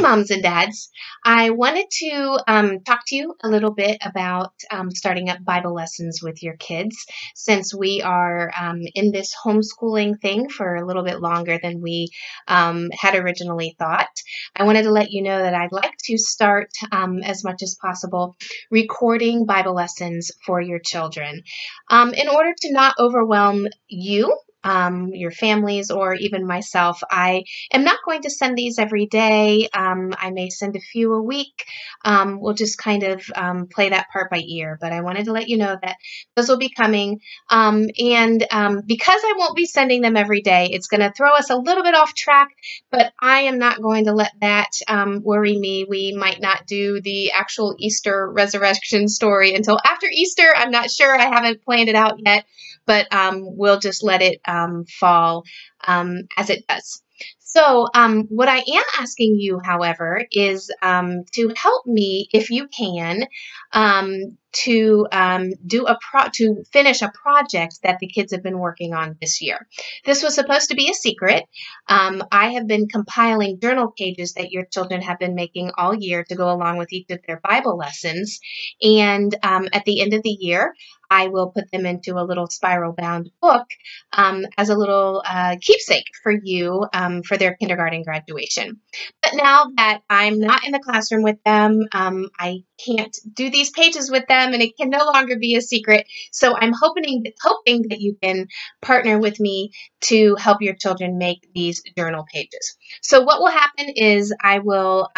Moms and dads, I wanted to talk to you a little bit about starting up Bible lessons with your kids since we are in this homeschooling thing for a little bit longer than we had originally thought. I wanted to let you know that I'd like to start as much as possible recording Bible lessons for your children in order to not overwhelm you. Your families, or even myself. I am not going to send these every day. I may send a few a week. We'll just kind of play that part by ear, but I wanted to let you know that those will be coming. And because I won't be sending them every day, it's going to throw us a little bit off track, but I am not going to let that worry me. We might not do the actual Easter resurrection story until after Easter. I'm not sure. I haven't planned it out yet, but we'll just let it fall as it does. So what I am asking you, however, is to help me, if you can, to finish a project that the kids have been working on this year. This was supposed to be a secret. I have been compiling journal pages that your children have been making all year to go along with each of their Bible lessons, and at the end of the year, I will put them into a little spiral-bound book as a little keepsake for you for their kindergarten graduation. But now that I'm not in the classroom with them, I can't do these pages with them, and it can no longer be a secret. So I'm hoping that you can partner with me to help your children make these journal pages. So what will happen is I will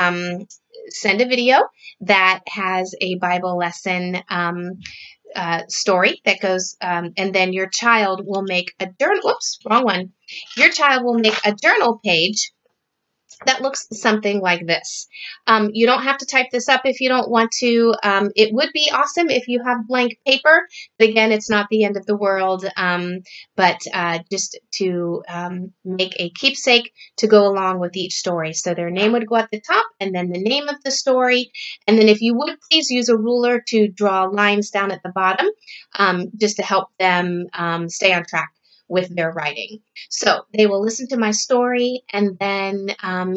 send a video that has a Bible lesson story that goes, and then your child will make a journal. Whoops, wrong one. Your child will make a journal page that looks something like this. You don't have to type this up if you don't want to. It would be awesome if you have blank paper, but again, it's not the end of the world, but just to make a keepsake to go along with each story. So their name would go at the top, and then the name of the story, and then if you would please use a ruler to draw lines down at the bottom, just to help them stay on track with their writing. So they will listen to my story, and then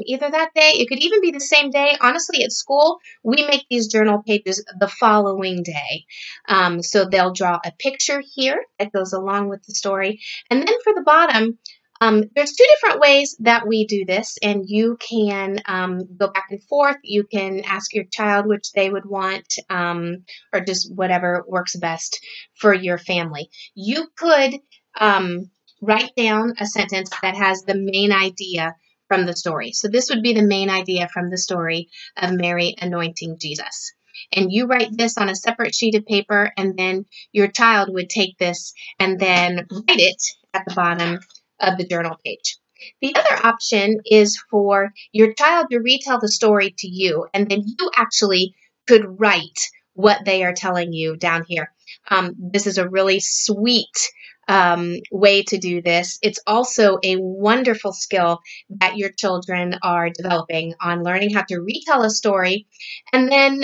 either that day, it could even be the same day. Honestly, at school, we make these journal pages the following day. So they'll draw a picture here that goes along with the story. And then for the bottom, there's two different ways that we do this, and you can go back and forth. You can ask your child which they would want, or just whatever works best for your family. You could write down a sentence that has the main idea from the story. So this would be the main idea from the story of Mary anointing Jesus. And you write this on a separate sheet of paper, and then your child would take this and then write it at the bottom of the journal page. The other option is for your child to retell the story to you, and then you actually could write what they are telling you down here. This is a really sweet way to do this. It's also a wonderful skill that your children are developing on learning how to retell a story, and then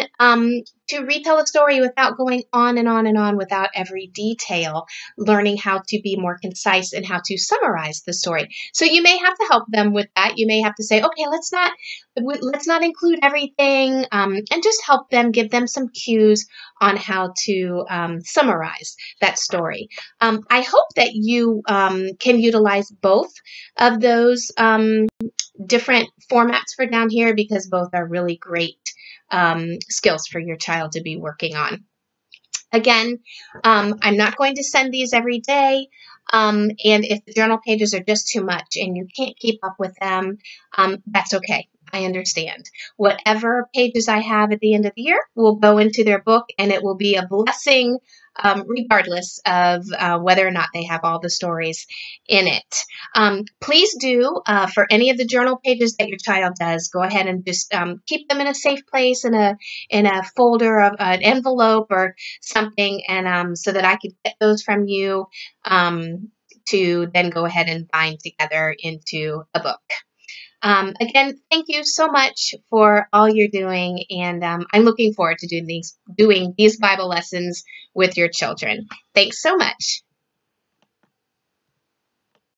to retell a story without going on and on and on without every detail, learning how to be more concise and how to summarize the story. So you may have to help them with that. You may have to say, okay, let's not include everything, and just help them, give them some cues on how to summarize that story. I hope that you can utilize both of those different formats for down here, because both are really great skills for your child to be working on. Again, I'm not going to send these every day. And if the journal pages are just too much and you can't keep up with them, that's okay. I understand. Whatever pages I have at the end of the year will go into their book, and it will be a blessing regardless of whether or not they have all the stories in it. Please do, for any of the journal pages that your child does, go ahead and just keep them in a safe place, in a folder of an envelope or something, and so that I could get those from you to then go ahead and bind together into a book. Again, thank you so much for all you're doing, and I'm looking forward to doing these Bible lessons with your children. Thanks so much.